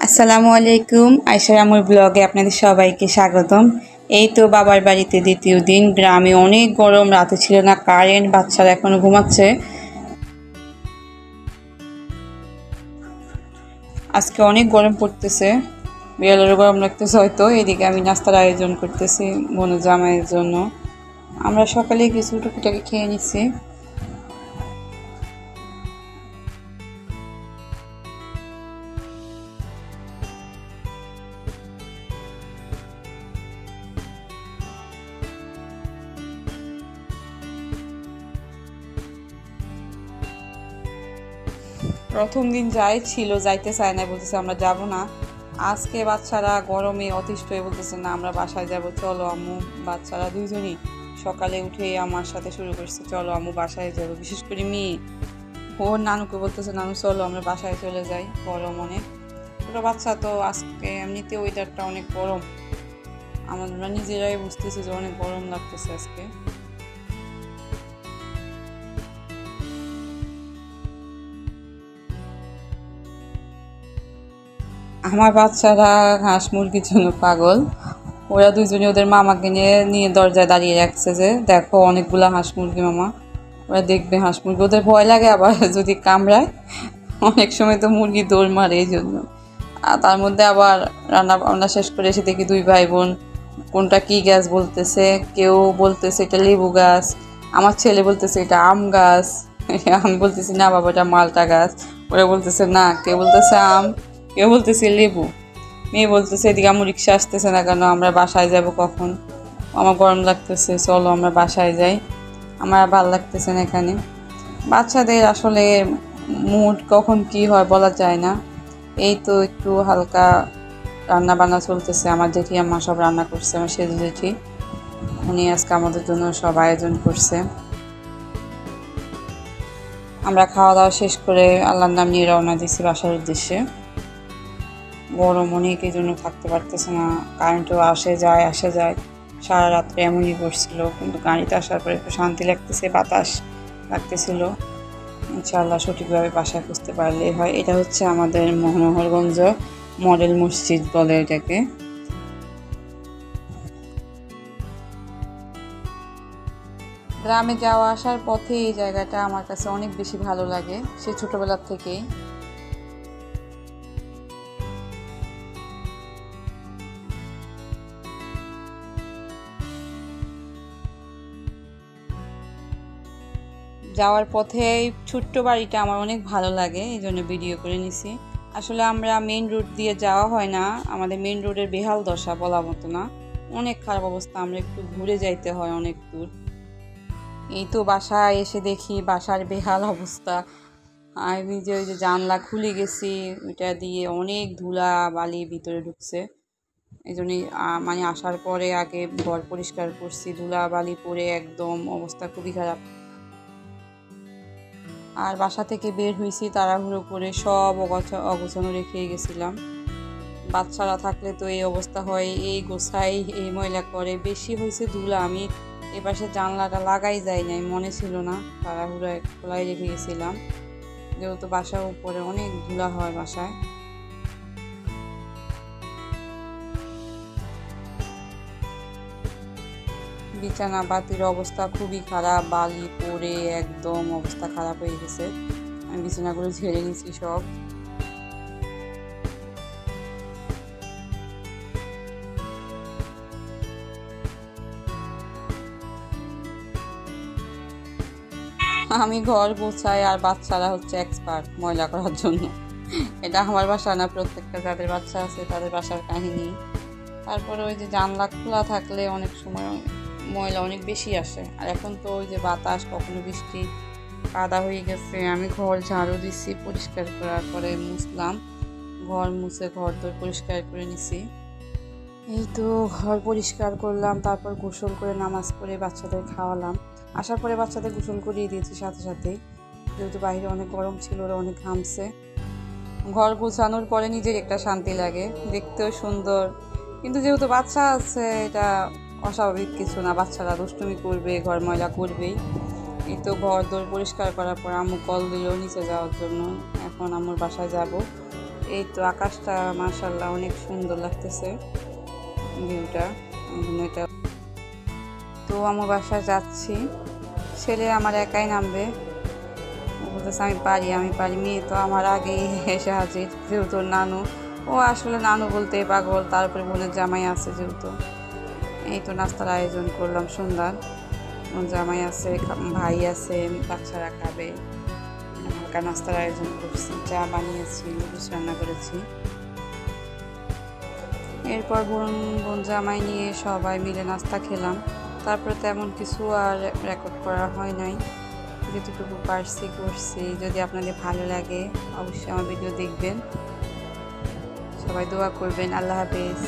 আসসালামু আলাইকুম, আয়শা রামুর ব্লগে আপনাদের সবাইকে স্বাগতম। এই তো বাবার বাড়িতে দ্বিতীয় দিন। গ্রামে অনেক গরম, রাতে ছিল না কারেন্ট, বাচ্চারা এখনো ঘুমাচ্ছে। আজকে অনেক গরম পড়তেছে, বিড়ালেরও গরম লাগতেছে হয়তো। এদিকে আমি নাস্তার আয়োজন করতেছি বোন জামাইয়ের জন্য। আমরা সকালে কিছু টুকিটাকি খেয়ে নিচ্ছি। প্রথম দিন যাইতে চায় না, বলতেছে আমরা যাব না। আজকে বাচ্চারা গরমে অতিষ্ঠ হয়ে বলতেছে না আমরা বাসায় যাব, চলো আম্মু। বাচ্চারা দুইজনই সকালে উঠে আমার সাথে শুরু করছে, চলো আম্মু বাসায় যাবো। বিশেষ করে মেয়ে ওর নানুকে বলতেছে, নানু চলো আমরা বাসায় চলে যাই। গরম অনেক, ছোটো বাচ্চা তো। আজকে এমনিতে ওয়েদারটা অনেক গরম, আমরা নিজেরাই বুঝতেছি যে অনেক গরম লাগতেছে আজকে। আমার বাচ্চারা হাঁস মুরগির জন্য পাগল। ওরা দুজনে ওদের মামাকে নিয়ে দরজায় দাঁড়িয়ে রাখছে যে দেখো অনেকগুলা হাঁস মুরগি মামা। ওরা দেখবে হাঁস মুরগি, ওদের ভয় লাগে আবার যদি কামড়ায়। অনেক সময় তো মুরগি দৌড় মারে, এই জন্য। আর তার মধ্যে আবার রান্না বান্না শেষ করে এসে দেখি দুই ভাই বোন কোনটা কি গাছ বলতেছে। কেউ বলতেছে এটা লেবু গাছ, আমার ছেলে বলতেছে এটা আম গাছ, আমি বলতেছি না বাবা এটা মালটা গাছ। ওরা বলতেছে না, কেউ বলতেছে আম, কেউ বলতেছে লেবু। মেয়ে বলতেছে এদিকে আমার রিক্সা আসতেছে না কেন, আমরা বাসায় যাব কখন? আমার গরম লাগতেছে, চলো আমরা বাসায় যাই। আমার ভালো লাগতেছে না এখানে। বাচ্চাদের আসলে মুড কখন কি হয় বলা যায় না। এই তো একটু হালকা রান্না বান্না চলতেছে। আমার জেঠি আম্মা সব রান্না করছে, আমার সেজু জেঠি, উনি আজকে আমাদের জন্য সব আয়োজন করছে। আমরা খাওয়া দাওয়া শেষ করে আল্লাহর নাম নিয়ে রওনা দিছি বাসার উদ্দেশ্যে। গরম অনেক, এই জন্য থাকতে পারতেছে না। কারেন্টও আসে যায়। সারা রাত্রে এমনই পড়ছিল, কিন্তু গাড়িতে আসার পরে একটু শান্তি লাগতেছে, বাতাস লাগতেছিল। ইনশাআল্লাহ সঠিকভাবে বাসায় খুঁজতে পারলেই হয়। এটা হচ্ছে আমাদের মনোহরগঞ্জ মডেল মসজিদ বলে এটাকে। গ্রামে যাওয়া আসার পথে এই জায়গাটা আমার কাছে অনেক বেশি ভালো লাগে, সে ছোটবেলার থেকেই। যাওয়ার পথে এই ছোট্ট বাড়িটা আমার অনেক ভালো লাগে, এই জন্য ভিডিও করে নিছি। আসলে আমরা মেইন রোড দিয়ে যাওয়া হয় না, আমাদের মেইন রোডের বেহাল দশা বলা মতো না, অনেক খারাপ অবস্থা। আমরা একটু ঘুরে যাইতে হয় অনেক দূর। এই তো বাসায় এসে দেখি বাসার বেহাল অবস্থা। আমি যে ওই যে জানলা খুলে গেছি, ওইটা দিয়ে অনেক ধুলা বালি ভিতরে ঢুকছে। এই জন্যই মানে আসার পরে আগে ঘর পরিষ্কার করছি, ধুলা বালি পরে একদম অবস্থা খুবই খারাপ। আর বাসা থেকে বের হয়েছি তাড়াহুড়ো করে, সব অগোছানো রেখে গেছিলাম। বাচ্চারা থাকলে তো এই অবস্থা হয়, এই গোছাই এই ময়লা করে। বেশি হয়েছে ধুলা, আমি এপাশে জানলাটা লাগাই যায় নাই, মনে ছিল না, তাড়াহুড়ো খোলাই রেখে গেছিলাম। যেহেতু বাসার উপরে অনেক ধুলা হয় বাসায়। বিছানা পাতির অবস্থা খুবই খারাপ, বালি পড়ে একদম অবস্থা খারাপ হয়ে গেছে। আমি বিছানাগুলো ঝেড়ে নিছি সব। আমি ঘর গোছাই আর বাচ্চারা হচ্ছে এক্সপার্ট ময়লা করার জন্য। এটা আমার বাসা না, প্রত্যেকটা যাদের বাচ্চা আছে তাদের বাসার কাহিনী। তারপরে ওই যে জানলা খোলা থাকলে অনেক সময় ময়লা অনেক বেশি আসে। আর এখন তো ওই যে বাতাস, কখনো বৃষ্টি, কাদা হয়ে গেছে। আমি ঘর ঝাড়ু দিছি, পরিষ্কার করার পরে মুছলাম, ঘর মুছে ঘর দর পরিষ্কার করে নিছি। এই তো ঘর পরিষ্কার করলাম, তারপর গোসল করে নামাজ পড়ে বাচ্চাদের খাওয়ালাম। আসার পরে বাচ্চাদের গোসল করিয়ে দিয়েছি সাথে সাথে, যেহেতু বাইরে অনেক গরম ছিল, ওরা অনেক ঘামছে। ঘর গোছানোর পরে নিজের একটা শান্তি লাগে, দেখতেও সুন্দর। কিন্তু যেহেতু বাচ্চা আছে, এটা অস্বাভাবিক কিছু না, বাচ্চারা দুষ্টুমি করবে, ঘর ময়লা করবেই। এই তো ঘর দোর পরিষ্কার করার পর আম্মু কল দিল নিচে যাওয়ার জন্য। এখন আম্মুর বাসায় যাব। এই তো আকাশটা মাশাআল্লাহ অনেক সুন্দর লাগতেছে ভিউটা। এটা তো আমার বাসায় যাচ্ছি, ছেলে আমার একাই নামবে, বলতেছে আমি পারি, মেয়ে তো আমার আগেই এসে হাজির, যেহেতু নানু, ও আসলে নানু বলতেই পাগল, তারপরে বোনের জামাই আছে যেহেতু। এই তো নাস্তার আয়োজন করলাম সুন্দর, জামাই আছে, ভাই আছে, বাচ্চারা খাবে, হালকা নাস্তার আয়োজন করছি, চা বানিয়েছি, নুডলস রান্না করেছি। এরপর বোন জামাই নিয়ে সবাই মিলে নাস্তা খেলাম। তারপরে তেমন কিছু আর রেকর্ড করা হয় নাই, যেটুকু পারছি করছি। যদি আপনাদের ভালো লাগে অবশ্যই আমার ভিডিও দেখবেন, সবাই দোয়া করবেন। আল্লাহ হাফেজ।